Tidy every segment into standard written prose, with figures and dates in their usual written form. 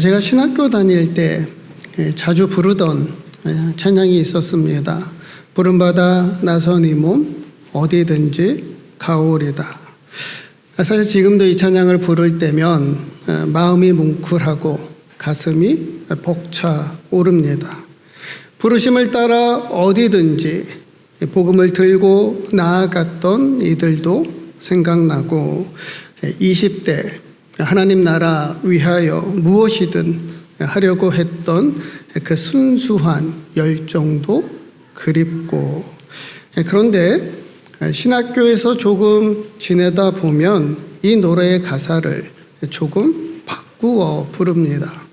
제가 신학교 다닐 때 자주 부르던 찬양이 있었습니다. 부름받아 나선 이 몸 어디든지 가오리다. 사실 지금도 이 찬양을 부를 때면 마음이 뭉클하고 가슴이 벅차오릅니다. 부르심을 따라 어디든지 복음을 들고 나아갔던 이들도 생각나고 20대 하나님 나라 위하여 무엇이든 하려고 했던 그 순수한 열정도 그립고, 그런데 신학교에서 조금 지내다 보면 이 노래의 가사를 조금 바꾸어 부릅니다.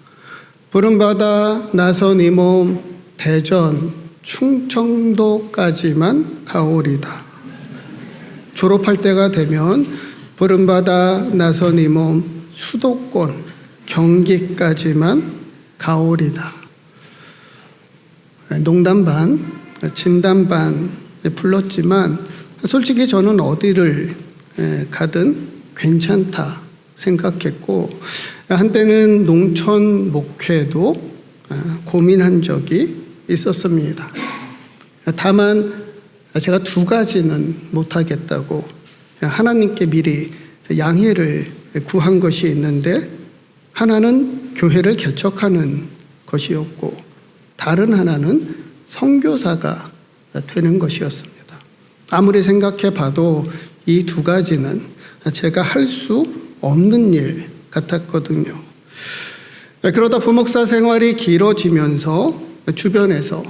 부름받아 나선 이 몸 대전 충청도까지만 가오리다. 졸업할 때가 되면 부름받아 나선 이 몸 수도권 경기까지만 가오리다. 농담 반 진담 반 불렀지만 솔직히 저는 어디를 가든 괜찮다 생각했고, 한때는 농촌 목회도 고민한 적이 있었습니다. 다만 제가 두 가지는 못하겠다고 하나님께 미리 양해를 구한 것이 있는데, 하나는 교회를 개척하는 것이었고 다른 하나는 선교사가 되는 것이었습니다. 아무리 생각해 봐도 이 두 가지는 제가 할 수 없는 일 같았거든요. 그러다 부목사 생활이 길어지면서 주변에서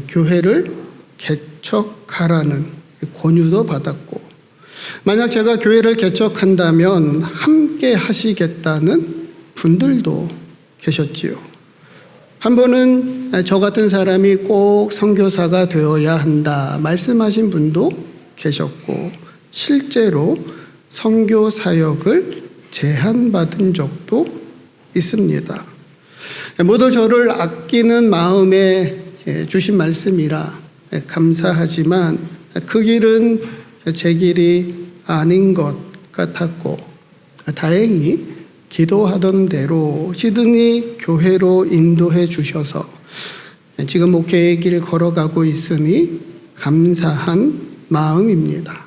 교회를 개척하라는 권유도 받았고, 만약 제가 교회를 개척한다면 함께 하시겠다는 분들도 계셨지요. 한 번은 저 같은 사람이 꼭 선교사가 되어야 한다 말씀하신 분도 계셨고, 실제로 선교 사역을 제안받은 적도 있습니다. 모두 저를 아끼는 마음에 주신 말씀이라 감사하지만 그 길은 제 길이 아닌 것 같았고, 다행히 기도하던 대로 시드니 교회로 인도해 주셔서 지금 목회의 길 걸어가고 있으니 감사한 마음입니다.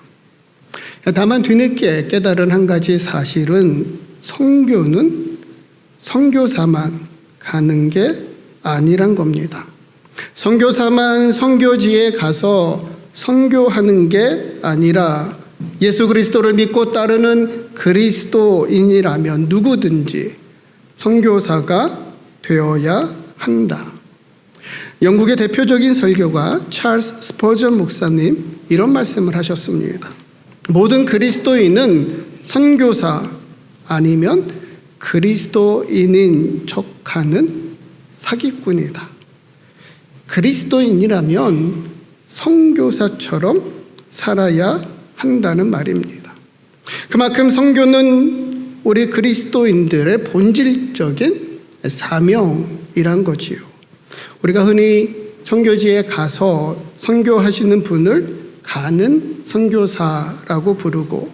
다만 뒤늦게 깨달은 한 가지 사실은 선교는 선교사만 가는 게 아니란 겁니다. 선교사만 선교지에 가서 선교하는 게 아니라 예수 그리스도를 믿고 따르는 그리스도인이라면 누구든지 선교사가 되어야 한다. 영국의 대표적인 설교가 찰스 스퍼전 목사님 이런 말씀을 하셨습니다. 모든 그리스도인은 선교사 아니면 그리스도인인 척하는 사기꾼이다. 그리스도인이라면 선교사처럼 살아야 한다는 말입니다. 그만큼 선교는 우리 그리스도인들의 본질적인 사명이란 거지요. 우리가 흔히 선교지에 가서 선교하시는 분을 가는 선교사라고 부르고,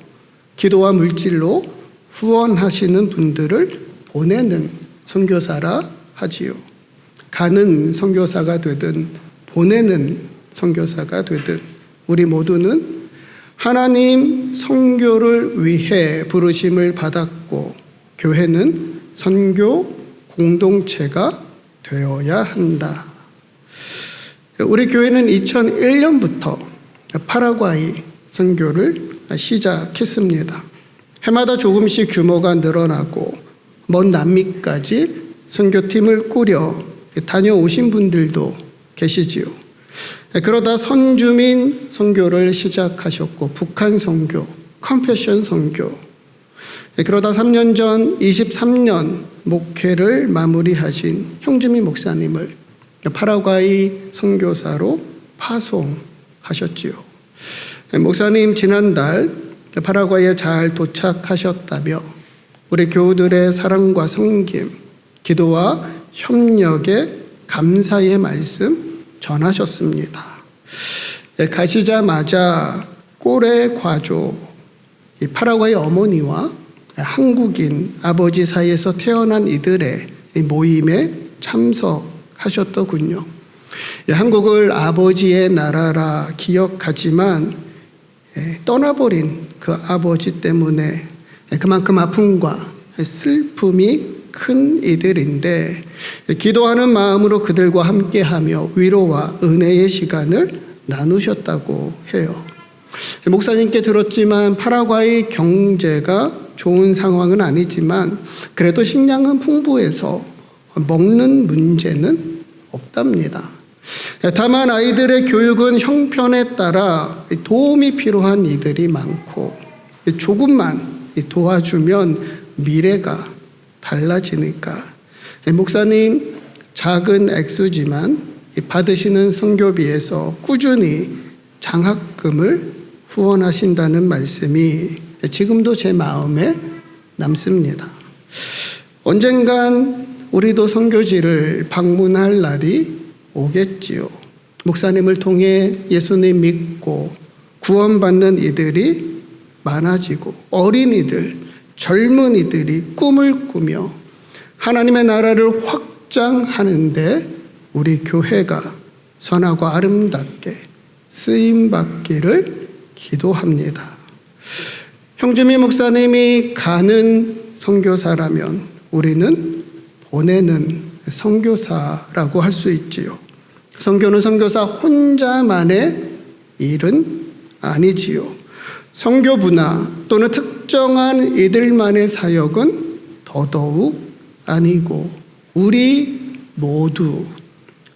기도와 물질로 후원하시는 분들을 보내는 선교사라 하지요. 가는 선교사가 되든 보내는 선교사가 되든 우리 모두는 하나님 선교를 위해 부르심을 받았고, 교회는 선교 공동체가 되어야 한다. 우리 교회는 2001년부터 파라과이 선교를 시작했습니다. 해마다 조금씩 규모가 늘어나고 먼 남미까지 선교팀을 꾸려 다녀오신 분들도 계시지요. 그러다 선주민 선교를 시작하셨고, 북한 선교, 컴패션 선교, 그러다 3년 전 23년 목회를 마무리하신 형주민 목사님을 파라과이 선교사로 파송하셨지요. 목사님 지난달 파라과이에 잘 도착하셨다며 우리 교우들의 사랑과 섬김, 기도와 협력에 감사의 말씀 전하셨습니다. 가시자마자 꼴의 과조, 파라과이 어머니와 한국인 아버지 사이에서 태어난 이들의 이 모임에 참석하셨더군요. 한국을 아버지의 나라라 기억하지만 떠나버린 그 아버지 때문에 그만큼 아픔과 슬픔이 큰 이들인데 기도하는 마음으로 그들과 함께하며 위로와 은혜의 시간을 나누셨다고 해요. 목사님께 들었지만 파라과이 경제가 좋은 상황은 아니지만 그래도 식량은 풍부해서 먹는 문제는 없답니다. 다만 아이들의 교육은 형편에 따라 도움이 필요한 이들이 많고 조금만 도와주면 미래가 달라지니까 목사님 작은 액수지만 받으시는 선교비에서 꾸준히 장학금을 후원하신다는 말씀이 지금도 제 마음에 남습니다. 언젠간 우리도 선교지를 방문할 날이 오겠지요. 목사님을 통해 예수님 믿고 구원받는 이들이 많아지고 어린이들, 젊은이들이 꿈을 꾸며 하나님의 나라를 확장하는데 우리 교회가 선하고 아름답게 쓰임받기를 기도합니다. 형주미 목사님이 가는 선교사라면 우리는 보내는 선교사라고 할 수 있지요. 선교는 선교사 혼자만의 일은 아니지요. 선교 분야 또는 특정한 이들만의 사역은 더더욱 아니고 우리 모두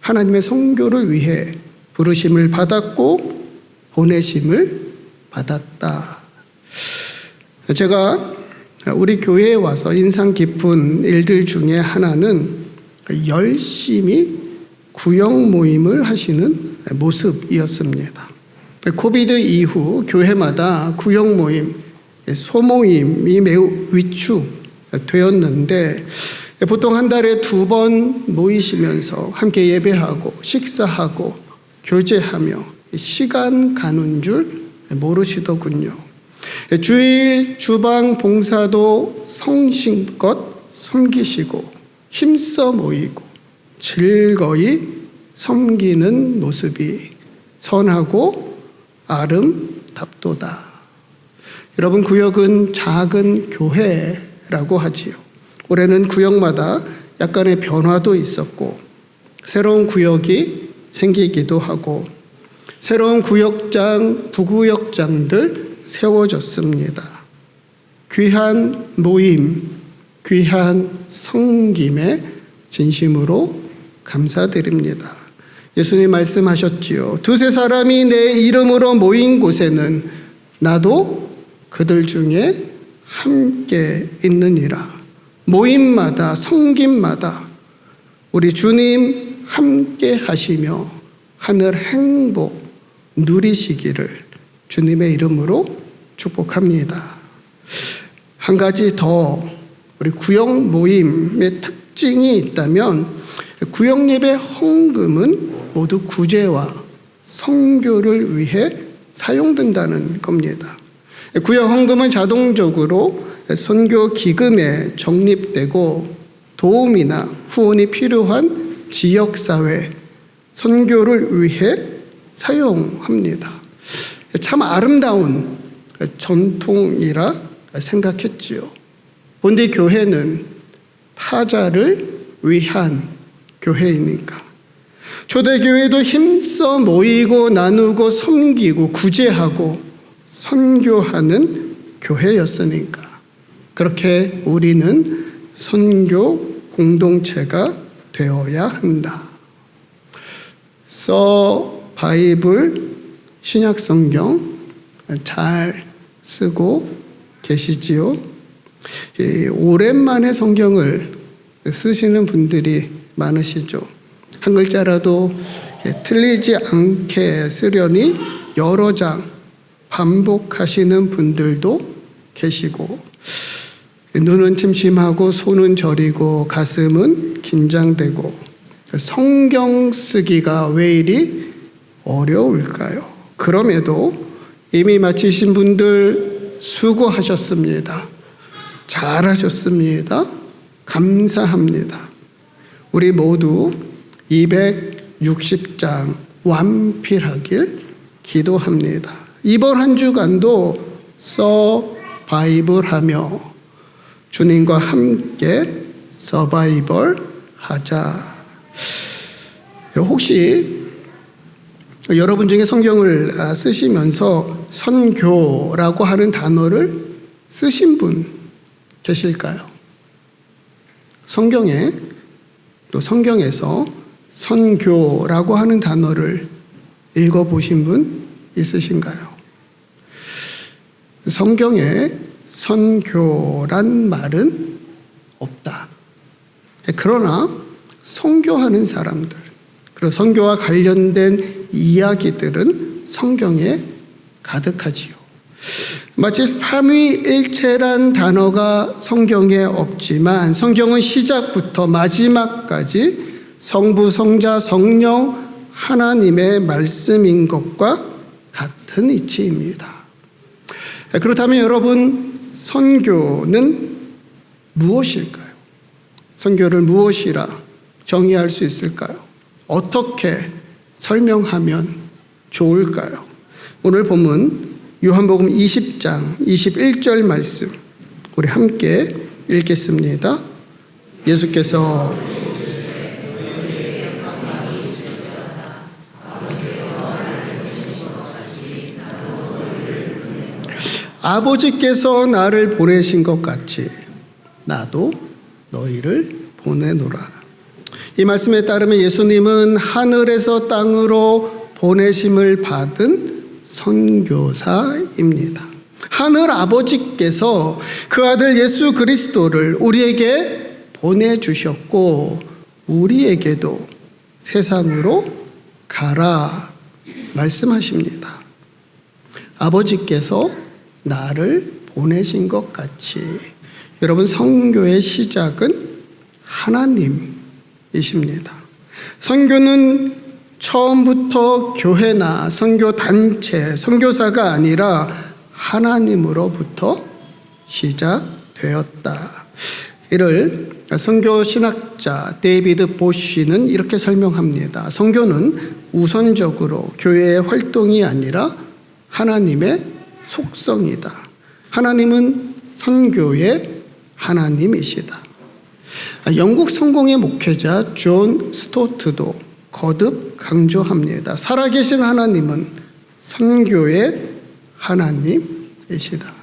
하나님의 선교를 위해 부르심을 받았고 보내심을 받았다. 제가 우리 교회에 와서 인상 깊은 일들 중에 하나는 열심히 구역 모임을 하시는 모습이었습니다. 코비드 이후 교회마다 구역 모임, 소모임이 매우 위축되었는데 보통 한 달에 2번 모이시면서 함께 예배하고 식사하고 교제하며 시간 가는 줄 모르시더군요. 주일 주방 봉사도 성심껏 섬기시고 힘써 모이고 즐거이 섬기는 모습이 선하고 아름답도다. 여러분, 구역은 작은 교회라고 하지요. 올해는 구역마다 약간의 변화도 있었고 새로운 구역이 생기기도 하고 새로운 구역장, 부구역장들 세워졌습니다. 귀한 모임, 귀한 섬김에 진심으로 감사드립니다. 예수님 말씀하셨지요. 2-3 내 이름으로 모인 곳에는 나도 그들 중에 함께 있느니라. 모임마다 섬김마다 우리 주님 함께 하시며 하늘 행복 누리시기를 주님의 이름으로 축복합니다. 한 가지 더 우리 구역 모임의 특징이 있다면 구역 예배 헌금은 모두 구제와 선교를 위해 사용된다는 겁니다. 구역 헌금은 자동적으로 선교 기금에 적립되고 도움이나 후원이 필요한 지역사회 선교를 위해 사용합니다. 참 아름다운 전통이라 생각했지요. 본디 교회는 타자를 위한 교회이니까. 초대교회도 힘써 모이고 나누고 섬기고 구제하고 선교하는 교회였으니까. 그렇게 우리는 선교 공동체가 되어야 한다. 바이블 신약성경 잘 쓰고 계시지요? 오랜만에 성경을 쓰시는 분들이 많으시죠. 한 글자라도 틀리지 않게 쓰려니 여러 장 반복하시는 분들도 계시고 눈은 침침하고 손은 저리고 가슴은 긴장되고 성경 쓰기가 왜 이리 어려울까요? 그럼에도 이미 마치신 분들 수고하셨습니다. 잘하셨습니다. 감사합니다. 우리 모두 260장 완필하길 기도합니다. 이번 한 주간도 서바이벌하며 주님과 함께 서바이벌 하자. 혹시 여러분 중에 성경을 쓰시면서 선교라고 하는 단어를 쓰신 분 계실까요? 또 성경에서 선교라고 하는 단어를 읽어보신 분 있으신가요? 성경에 선교란 말은 없다. 그러나 선교하는 사람들, 그리고 선교와 관련된 이야기들은 성경에 가득하지요. 마치 삼위일체란 단어가 성경에 없지만 성경은 시작부터 마지막까지 성부, 성자, 성령 하나님의 말씀인 것과 같은 이치입니다. 그렇다면 여러분, 선교는 무엇일까요? 선교를 무엇이라 정의할 수 있을까요? 어떻게 설명하면 좋을까요? 오늘 본문 요한복음 20장 21절 말씀 우리 함께 읽겠습니다. 예수께서 아버지께서 나를 보내신 것 같이 나도 너희를 보내노라. 이 말씀에 따르면 예수님은 하늘에서 땅으로 보내심을 받은 선교사입니다. 하늘 아버지께서 그 아들 예수 그리스도를 우리에게 보내주셨고 우리에게도 세상으로 가라 말씀하십니다. 아버지께서 나를 보내신 것 같이 여러분, 선교의 시작은 하나님이십니다. 선교는 처음부터 교회나 선교단체, 선교사가 아니라 하나님으로부터 시작되었다. 이를 선교신학자 데이비드 보쉬는 이렇게 설명합니다. 선교는 우선적으로 교회의 활동이 아니라 하나님의 속성이다. 하나님은 선교의 하나님이시다. 영국 성공의 목회자 존 스토트도 거듭 강조합니다. 살아계신 하나님은 선교의 하나님이시다.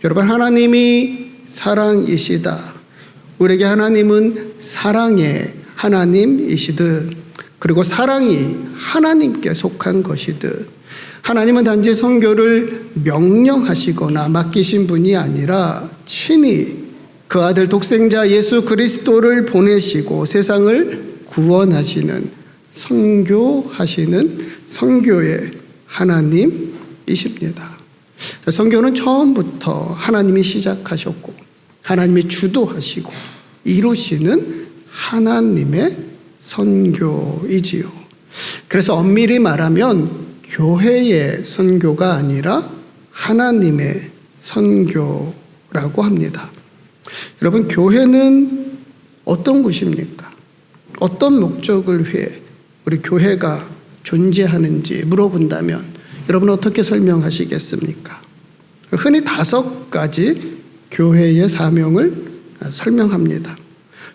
여러분, 하나님이 사랑이시다. 우리에게 하나님은 사랑의 하나님이시듯, 그리고 사랑이 하나님께 속한 것이듯, 하나님은 단지 선교를 명령하시거나 맡기신 분이 아니라 친히 그 아들 독생자 예수 그리스도를 보내시고 세상을 구원하시는, 선교하시는 선교의 하나님이십니다. 선교는 처음부터 하나님이 시작하셨고 하나님이 주도하시고 이루시는 하나님의 선교이지요. 그래서 엄밀히 말하면 교회의 선교가 아니라 하나님의 선교라고 합니다. 여러분, 교회는 어떤 곳입니까? 어떤 목적을 위해 우리 교회가 존재하는지 물어본다면 여러분 어떻게 설명하시겠습니까? 흔히 5가지 교회의 사명을 설명합니다.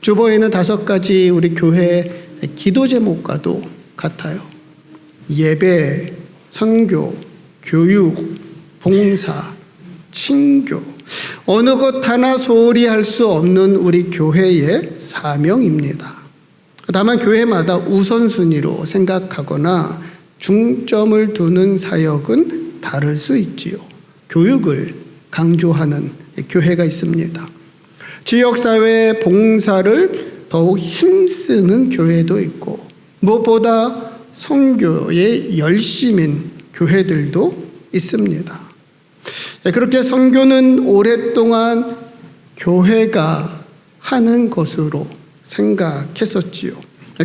주보에는 5가지 우리 교회의 기도 제목과도 같아요. 예배, 선교, 교육, 봉사, 친교, 어느 것 하나 소홀히 할 수 없는 우리 교회의 사명입니다. 다만 교회마다 우선순위로 생각하거나 중점을 두는 사역은 다를 수 있지요. 교육을 강조하는 교회가 있습니다. 지역사회 봉사를 더욱 힘쓰는 교회도 있고 무엇보다 선교에 열심인 교회들도 있습니다. 그렇게 선교는 오랫동안 교회가 하는 것으로 생각했었지요.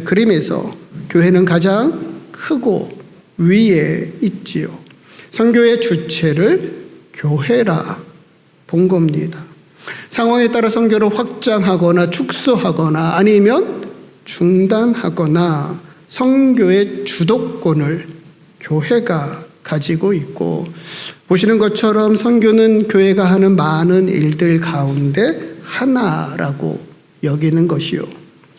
그림에서 교회는 가장 크고 위에 있지요. 선교의 주체를 교회라 본 겁니다. 상황에 따라 선교를 확장하거나 축소하거나 아니면 중단하거나 선교의 주도권을 교회가 가지고 있고, 보시는 것처럼 선교는 교회가 하는 많은 일들 가운데 하나라고 여기는 것이요.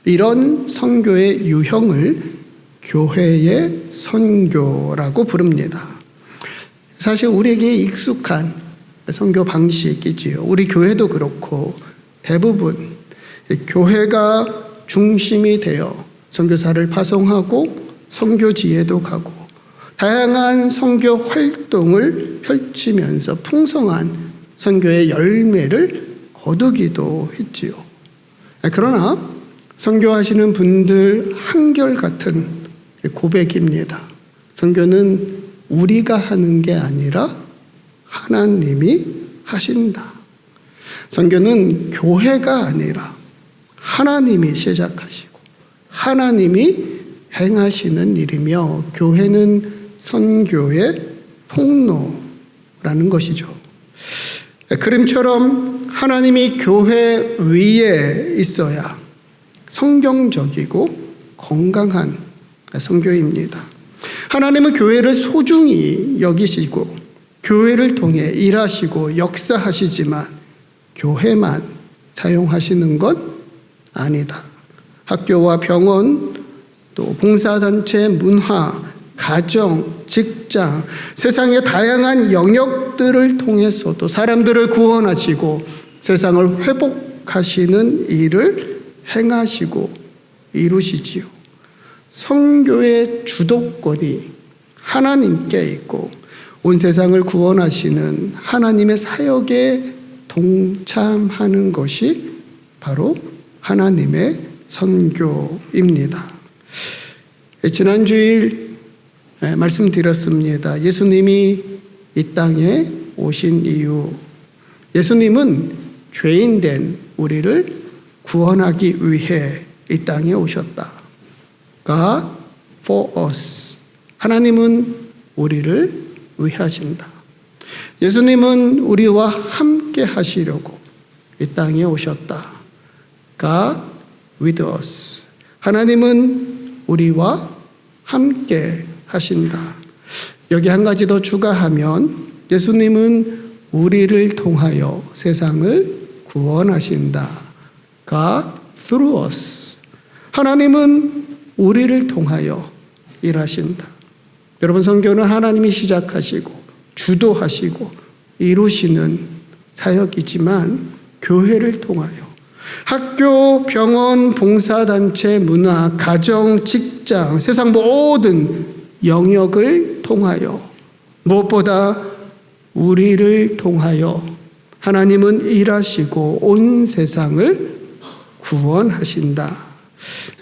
이런 선교의 유형을 교회의 선교라고 부릅니다. 사실 우리에게 익숙한 선교 방식이지요. 우리 교회도 그렇고 대부분 교회가 중심이 되어 선교사를 파송하고 선교지에도 가고 다양한 선교 활동을 펼치면서 풍성한 선교의 열매를 거두기도 했지요. 그러나 선교하시는 분들 한결같은 고백입니다. 선교는 우리가 하는 게 아니라 하나님이 하신다. 선교는 교회가 아니라 하나님이 시작하시고 하나님이 행하시는 일이며, 교회는 선교의 통로라는 것이죠. 그림처럼 하나님이 교회 위에 있어야 성경적이고 건강한 선교입니다. 하나님은 교회를 소중히 여기시고 교회를 통해 일하시고 역사하시지만 교회만 사용하시는 건 아니다. 학교와 병원, 또 봉사단체, 문화, 가정, 직장, 세상의 다양한 영역들을 통해서도 사람들을 구원하시고 세상을 회복하시는 일을 행하시고 이루시지요. 선교의 주도권이 하나님께 있고 온 세상을 구원하시는 하나님의 사역에 동참하는 것이 바로 하나님의 선교입니다. 지난 주일 말씀드렸습니다. 예수님이 이 땅에 오신 이유, 예수님은 죄인된 우리를 구원하기 위해 이 땅에 오셨다. God for us. 하나님은 우리를 위하신다. 예수님은 우리와 함께 하시려고 이 땅에 오셨다. God with us. 하나님은 우리와 함께 하신다. 여기 한 가지 더 추가하면 예수님은 우리를 통하여 세상을 구원하신다. God through us. 하나님은 우리를 통하여 일하신다. 여러분, 선교는 하나님이 시작하시고 주도하시고 이루시는 사역이지만 교회를 통하여 학교, 병원, 봉사단체, 문화, 가정, 직장, 세상 모든 영역을 통하여 무엇보다 우리를 통하여 하나님은 일하시고 온 세상을 구원하신다.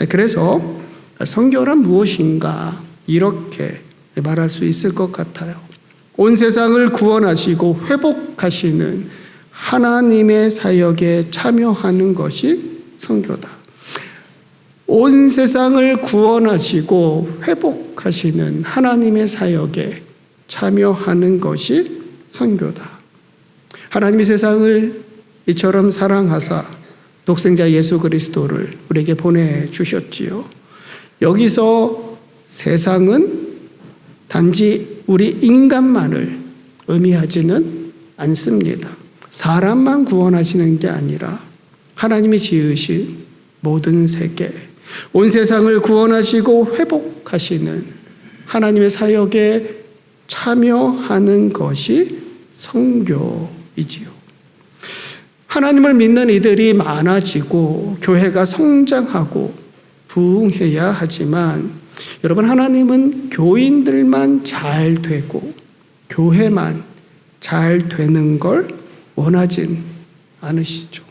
그래서 선교란 무엇인가 이렇게 말할 수 있을 것 같아요. 온 세상을 구원하시고 회복하시는 하나님의 사역에 참여하는 것이 선교다. 온 세상을 구원하시고 회복하시는 하나님의 사역에 참여하는 것이 선교다. 하나님이 세상을 이처럼 사랑하사 독생자 예수 그리스도를 우리에게 보내주셨지요. 여기서 세상은 단지 우리 인간만을 의미하지는 않습니다. 사람만 구원하시는 게 아니라 하나님이 지으신 모든 세계, 온 세상을 구원하시고 회복하시는 하나님의 사역에 참여하는 것이 선교이지요. 하나님을 믿는 이들이 많아지고 교회가 성장하고 부흥해야 하지만 여러분, 하나님은 교인들만 잘 되고 교회만 잘 되는 걸 원하진 않으시죠.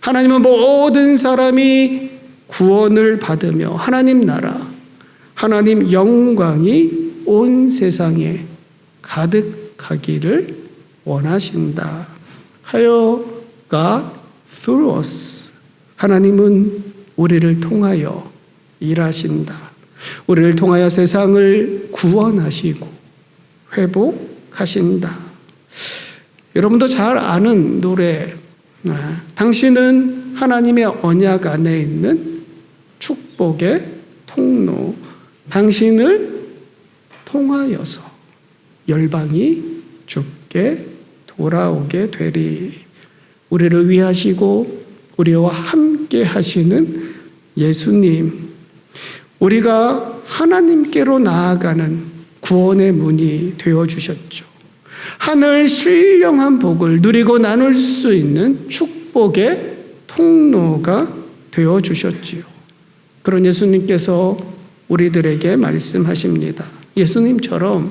하나님은 모든 사람이 구원을 받으며 하나님 나라, 하나님 영광이 온 세상에 가득하기를 원하신다 하여 God through us. 하나님은 우리를 통하여 일하신다. 우리를 통하여 세상을 구원하시고 회복하신다. 여러분도 잘 아는 노래, 당신은 하나님의 언약 안에 있는 축복의 통로, 당신을 통하여서 열방이 주께 돌아오게 되리. 우리를 위하시고 우리와 함께 하시는 예수님, 우리가 하나님께로 나아가는 구원의 문이 되어주셨죠. 하늘 신령한 복을 누리고 나눌 수 있는 축복의 통로가 되어주셨지요. 그런 예수님께서 우리들에게 말씀하십니다. 예수님처럼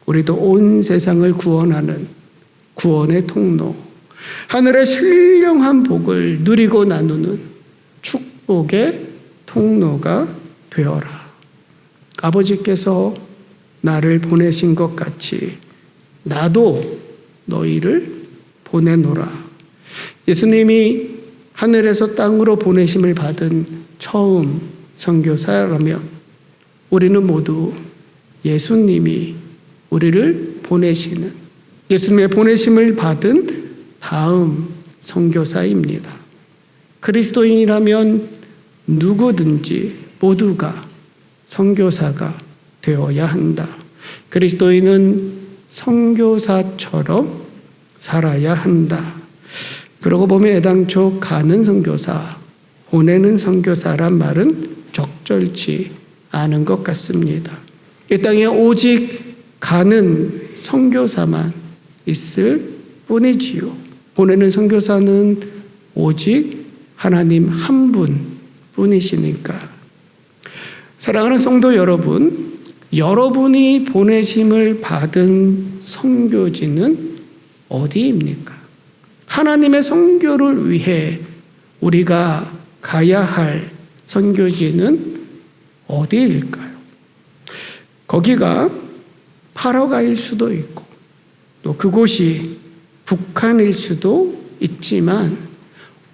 우리도 온 세상을 구원하는 구원의 통로, 하늘의 신령한 복을 누리고 나누는 축복의 통로가 되어라. 아버지께서 나를 보내신 것 같이 나도 너희를 보내노라. 예수님이 하늘에서 땅으로 보내심을 받은 처음 선교사라면 우리는 모두 예수님이 우리를 보내시는, 예수님의 보내심을 받은 다음 선교사입니다. 그리스도인이라면 누구든지 모두가 선교사가 되어야 한다. 그리스도인은 선교사처럼 살아야 한다. 그러고 보면 애당초 가는 선교사, 보내는 선교사란 말은 적절치 않은 것 같습니다. 이 땅에 오직 가는 선교사만 있을 뿐이지요. 보내는 선교사는 오직 하나님 한 분뿐이시니까. 사랑하는 성도 여러분, 여러분이 보내심을 받은 선교지는 어디입니까? 하나님의 선교를 위해 우리가 가야 할 선교지는 어디일까요? 거기가 파라과이일 수도 있고 또 그곳이 북한일 수도 있지만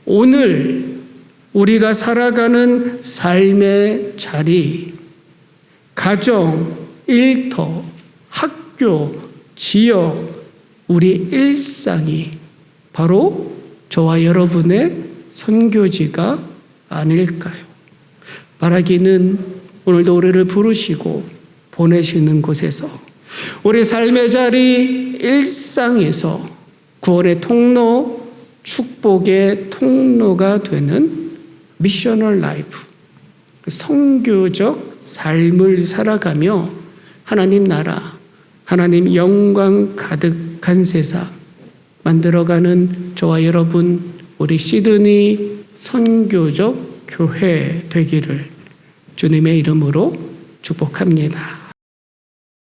오늘 우리가 살아가는 삶의 자리, 가정, 일터, 학교, 지역, 우리 일상이 바로 저와 여러분의 선교지가 아닐까요? 바라기는 오늘도 우리를 부르시고 보내시는 곳에서 우리 삶의 자리, 일상에서 구원의 통로, 축복의 통로가 되는 미셔널 라이프, 선교적 삶을 살아가며 하나님 나라, 하나님 영광 가득한 세상 만들어가는 저와 여러분, 우리 시드니 선교적 교회 되기를 주님의 이름으로 축복합니다.